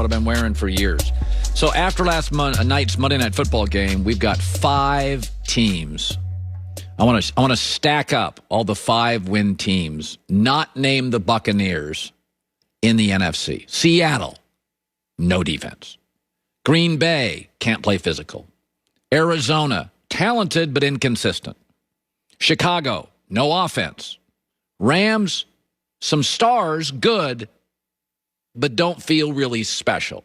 what I've been wearing for years. So after last night's Monday Night Football game, we've got 5 teams. I want to stack up all the 5-win teams, not name the Buccaneers, in the NFC. Seattle, no defense. Green Bay, can't play physical. Arizona, talented but inconsistent. Chicago, no offense. Rams, some stars, good, but don't feel really special.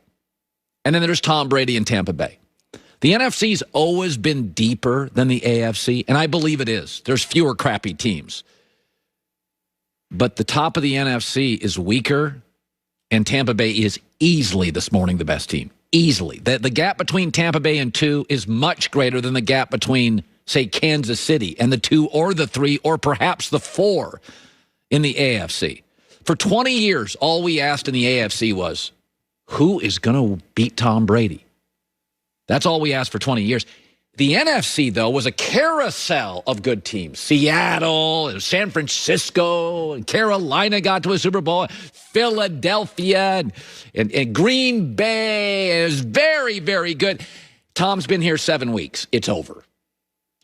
And then there's Tom Brady and Tampa Bay. The NFC's always been deeper than the AFC, and I believe it is. There's fewer crappy teams. But the top of the NFC is weaker, and Tampa Bay is easily this morning the best team. Easily. The gap between Tampa Bay and 2 is much greater than the gap between, say, Kansas City and the 2 or the 3 or perhaps the 4 in the AFC. For 20 years, all we asked in the AFC was, who is going to beat Tom Brady? That's all we asked for 20 years. The NFC, though, was a carousel of good teams. Seattle, and San Francisco, and Carolina got to a Super Bowl, Philadelphia, and Green Bay. It was very, very good. Tom's been here 7 weeks. It's over.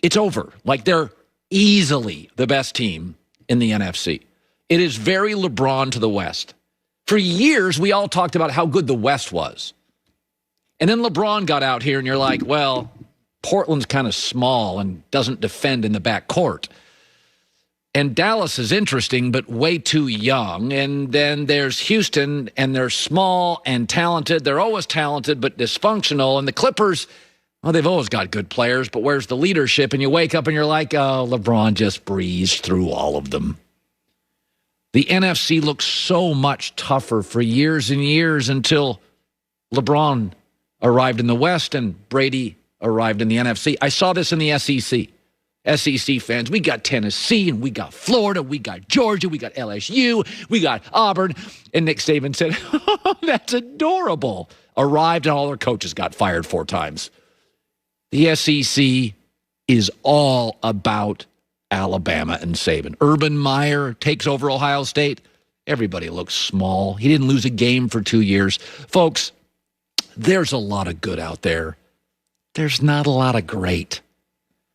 It's over. Like, they're easily the best team in the NFC. It is very LeBron to the West. For years, we all talked about how good the West was. And then LeBron got out here, and you're like, well, Portland's kind of small and doesn't defend in the backcourt. And Dallas is interesting, but way too young. And then there's Houston, and they're small and talented. They're always talented, but dysfunctional. And the Clippers, well, they've always got good players, but where's the leadership? And you wake up and you're like, oh, LeBron just breezed through all of them. The NFC looks so much tougher for years and years until LeBron arrived in the West and Brady arrived in the NFC. I saw this in the SEC. SEC fans, we got Tennessee, and we got Florida, we got Georgia, we got LSU, we got Auburn. And Nick Saban said, oh, that's adorable. Arrived, and all their coaches got fired 4 times. The SEC is all about Alabama and Saban. Urban Meyer takes over Ohio State. Everybody looks small. He didn't lose a game for 2 years. Folks, there's a lot of good out there. There's not a lot of great.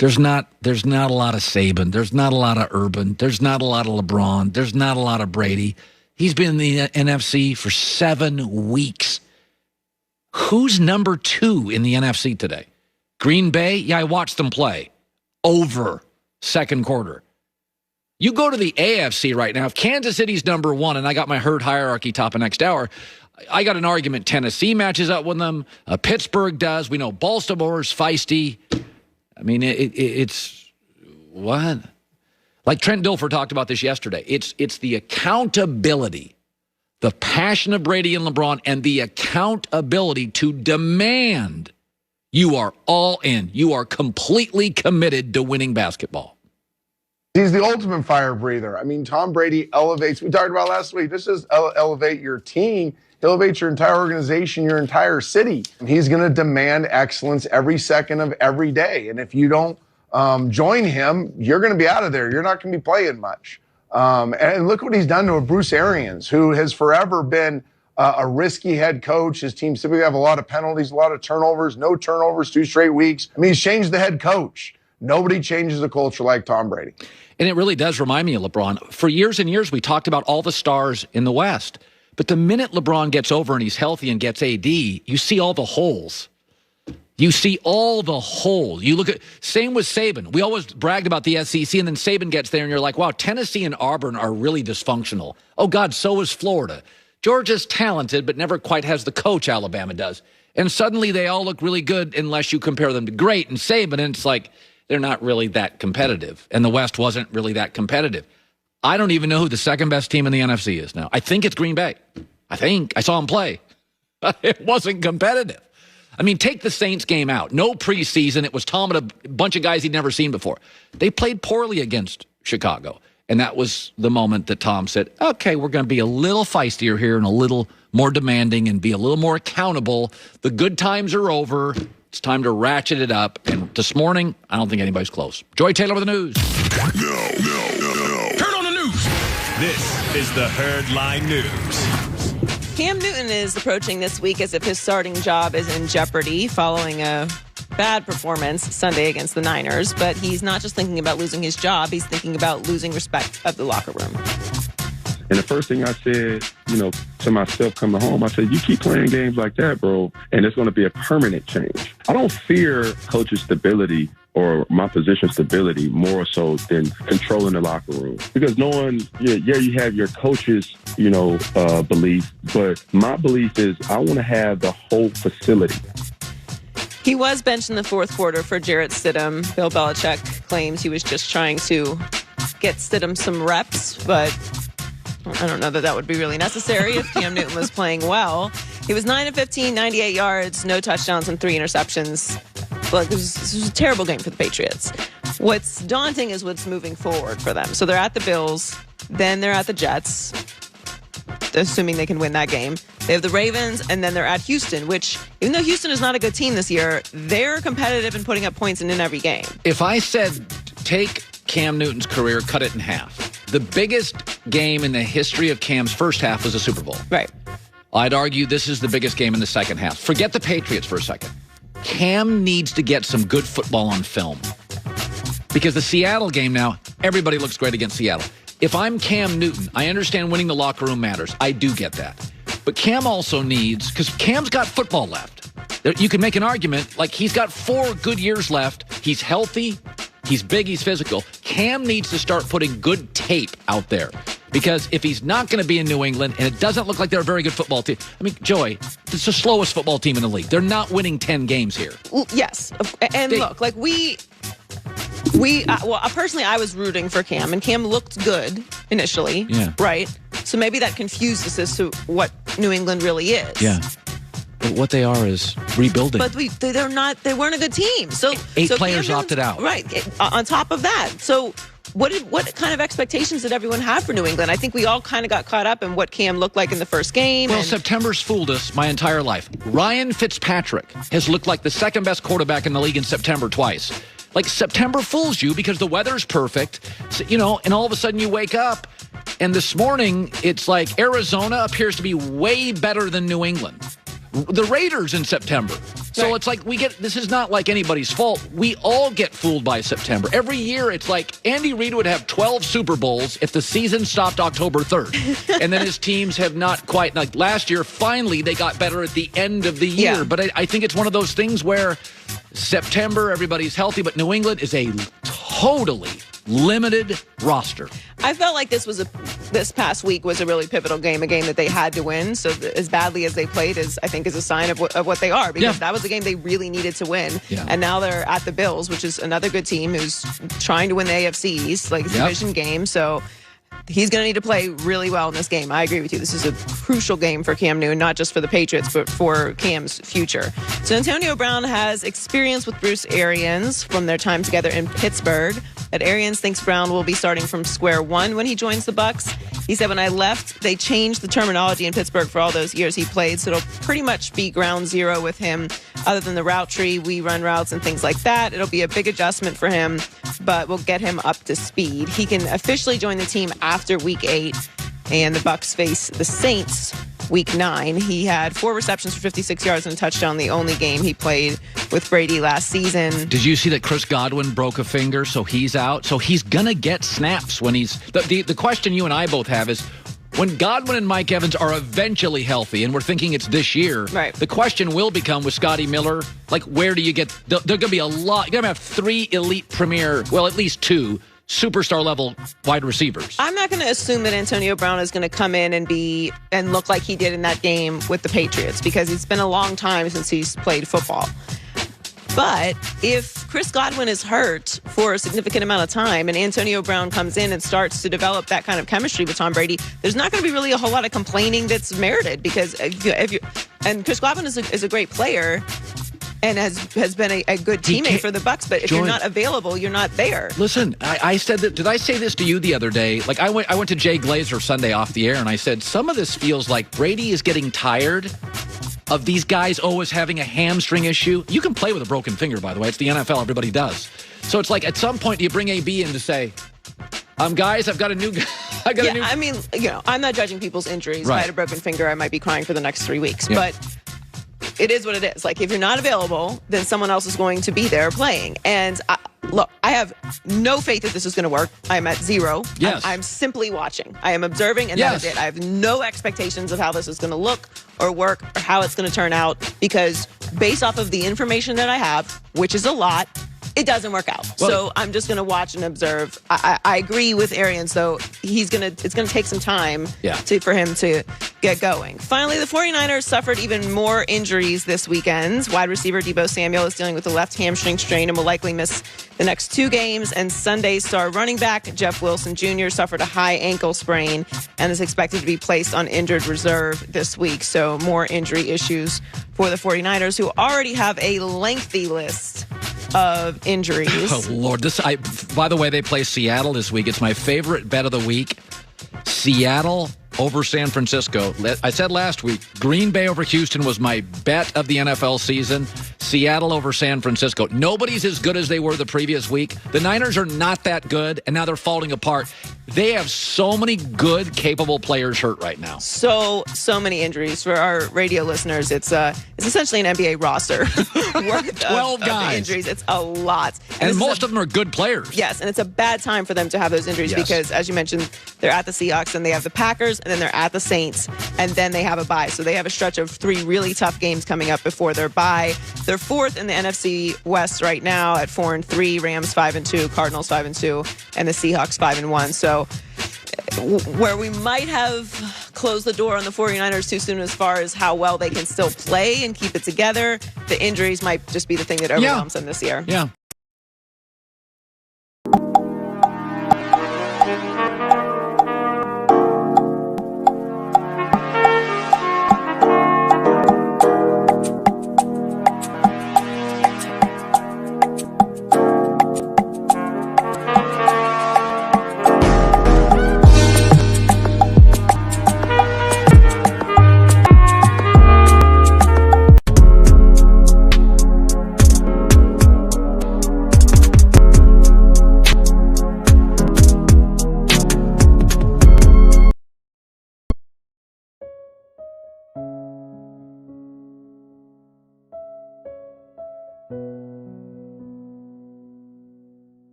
There's not a lot of Saban. There's not a lot of Urban. There's not a lot of LeBron. There's not a lot of Brady. He's been in the NFC for 7 weeks. Who's number 2 in the NFC today? Green Bay? Yeah, I watched them play. Over second quarter. You go to the AFC right now. If Kansas City's number 1, and I got my herd hierarchy top of next hour, I got an argument. Tennessee matches up with them. Pittsburgh does. We know Baltimore's feisty. I mean, it's what? Like Trent Dilfer talked about this yesterday. It's the accountability, the passion of Brady and LeBron, and the accountability to demand you are all in. You are completely committed to winning basketball. He's the ultimate fire breather. I mean, Tom Brady elevates. We talked about last week. This is elevate your team. Elevate your entire organization, your entire city. He's going to demand excellence every second of every day. And if you don't join him, you're going to be out of there. You're not going to be playing much. And look what he's done to a Bruce Arians, who has forever been a risky head coach. His teams typically have a lot of penalties, a lot of turnovers, no turnovers, 2 straight weeks. I mean, he's changed the head coach. Nobody changes the culture like Tom Brady. And it really does remind me of LeBron. For years and years, we talked about all the stars in the West. But the minute LeBron gets over and he's healthy and gets AD, you see all the holes. You see all the holes. You look at, same with Saban. We always bragged about the SEC, and then Saban gets there, and you're like, wow, Tennessee and Auburn are really dysfunctional. Oh, God, so is Florida. Georgia's talented, but never quite has the coach Alabama does. And suddenly they all look really good unless you compare them to Great and Saban, and it's like they're not really that competitive. And the West wasn't really that competitive. I don't even know who the second best team in the NFC is now. I think it's Green Bay. I saw him play. It wasn't competitive. I mean, take the Saints game out. No preseason. It was Tom and a bunch of guys he'd never seen before. They played poorly against Chicago. And that was the moment that Tom said, okay, we're going to be a little feistier here and a little more demanding and be a little more accountable. The good times are over. It's time to ratchet it up. And this morning, I don't think anybody's close. Joy Taylor with the news. No. Turn on the news. This is the Herd Line News. Cam Newton is approaching this week as if his starting job is in jeopardy following a bad performance Sunday against the Niners. But he's not just thinking about losing his job. He's thinking about losing respect of the locker room. And the first thing I said, to myself coming home, I said, you keep playing games like that, bro, and it's going to be a permanent change. I don't fear coach's stability or my position stability more so than controlling the locker room. Because knowing, you have your coach's, belief, but my belief is I want to have the whole facility. He was benched in the fourth quarter for Jarrett Stidham. Bill Belichick claims he was just trying to get Stidham some reps, but I don't know that would be really necessary if Cam Newton was playing well. He was 9 of 15, 98 yards, no touchdowns, and 3 interceptions. But this was a terrible game for the Patriots. What's daunting is what's moving forward for them. So they're at the Bills, then they're at the Jets, assuming they can win that game. They have the Ravens, and then they're at Houston, which, even though Houston is not a good team this year, they're competitive in putting up points in every game. If I said take Cam Newton's career, cut it in half, the biggest game in the history of Cam's first half was the Super Bowl. Right. I'd argue this is the biggest game in the second half. Forget the Patriots for a second. Cam needs to get some good football on film. Because the Seattle game now, everybody looks great against Seattle. If I'm Cam Newton, I understand winning the locker room matters. I do get that. But Cam also needs, because Cam's got football left. You can make an argument, like he's got 4 good years left. He's healthy. He's big. He's physical. Cam needs to start putting good tape out there. Because if he's not going to be in New England, and it doesn't look like they're a very good football team. I mean, Joey, it's the slowest football team in the league. They're not winning 10 games here. Well, yes. And look, like personally, I was rooting for Cam, and Cam looked good initially, right? So maybe that confused us as to what New England really is. Yeah. But what they are is rebuilding. But they're not. They weren't a good team. So 8 players opted out. Right. On top of that, so what kind of expectations did everyone have for New England? I think we all kind of got caught up in what Cam looked like in the first game. Well, September's fooled us my entire life. Ryan Fitzpatrick has looked like the second best quarterback in the league in September twice. Like, September fools you because the weather's perfect, and all of a sudden you wake up, and this morning it's like Arizona appears to be way better than New England. The Raiders in September. So Right. it's like this is not like anybody's fault. We all get fooled by September. Every year it's like Andy Reid would have 12 Super Bowls if the season stopped October 3rd. And then his teams have not quite, like last year, finally they got better at the end of the year. Yeah. But I think it's one of those things where September, everybody's healthy, but New England is a totally limited roster. I felt like this past week was a really pivotal game, a game that they had to win. So as badly as they played is a sign of what they are, because that was a game they really needed to win. Yeah. And now they're at the Bills, which is another good team who's trying to win the AFC East, like a division game. So he's going to need to play really well in this game. I agree with you. This is a crucial game for Cam Newton, not just for the Patriots, but for Cam's future. So Antonio Brown has experience with Bruce Arians from their time together in Pittsburgh. That Arians thinks Brown will be starting from square one when he joins the Bucs. He said, when I left, they changed the terminology in Pittsburgh for all those years he played, so it'll pretty much be ground zero with him. Other than the route tree, we run routes and things like that. It'll be a big adjustment for him, but we'll get him up to speed. He can officially join the team after Week 8, and the Bucs face the Saints Week 9. He had 4 receptions for 56 yards and a touchdown, the only game he played with Brady last season. Did you see that Chris Godwin broke a finger, so he's out? So he's going to get snaps when he's... The question you and I both have is, when Godwin and Mike Evans are eventually healthy, and we're thinking it's this year, right, the question will become with Scotty Miller, like, where do you get... They're going to be a lot... You're going to have 3 elite premier, well, at least 2 superstar-level wide receivers. I'm not going to assume that Antonio Brown is going to come in and look like he did in that game with the Patriots, because it's been a long time since he's played football. But if Chris Godwin is hurt for a significant amount of time and Antonio Brown comes in and starts to develop that kind of chemistry with Tom Brady, there's not going to be really a whole lot of complaining that's merited, because and Chris Godwin is a great player and has been a good teammate for the Bucs, but if you're not available, you're not there. Listen, I said that. Did I say this to you the other day? Like, I went to Jay Glazer Sunday off the air, and I said, some of this feels like Brady is getting tired of these guys always having a hamstring issue. You can play with a broken finger, by the way. It's the NFL. Everybody does. So it's like, at some point, you bring AB in to say, guys, I've got a new guy. I got a new. I mean, I'm not judging people's injuries. If I Right. had a broken finger, I might be crying for the next 3 weeks. Yeah. But it is what it is. Like, if you're not available, then someone else is going to be there playing. And look, I have no faith that this is going to work. I'm at zero. Yes. I'm simply watching. I am observing, and Yes. that is it. I have no expectations of how this is going to look or work or how it's going to turn out, because based off of the information that I have, which is a lot, it doesn't work out. Well, so I'm just going to watch and observe. I agree with Arians, though. It's going to take some time for him to get going. Finally, the 49ers suffered even more injuries this weekend. Wide receiver Deebo Samuel is dealing with a left hamstring strain and will likely miss the next 2 games. And Sunday's star running back Jeff Wilson Jr. suffered a high ankle sprain and is expected to be placed on injured reserve this week. So more injury issues for the 49ers, who already have a lengthy list of injuries. Oh, Lord. By the way, they play Seattle this week. It's my favorite bet of the week. Seattle over San Francisco. I said last week, Green Bay over Houston was my bet of the NFL season. Seattle over San Francisco. Nobody's as good as they were the previous week. The Niners are not that good, and now they're falling apart. They have so many good, capable players hurt right now. So many injuries. For our radio listeners, it's essentially an NBA roster worth 12 of guys. injuries. It's a lot. And most of them are good players. Yes, and it's a bad time for them to have those injuries because, as you mentioned, they're at the Seahawks, and they have the Packers, and then they're at the Saints, and then they have a bye. So they have a stretch of 3 really tough games coming up before their bye. They're 4th in the NFC West right now at 4-3, Rams 5-2, Cardinals 5-2, and the Seahawks 5-1. So where we might have closed the door on the 49ers too soon as far as how well they can still play and keep it together, the injuries might just be the thing that overwhelms them this year. Yeah.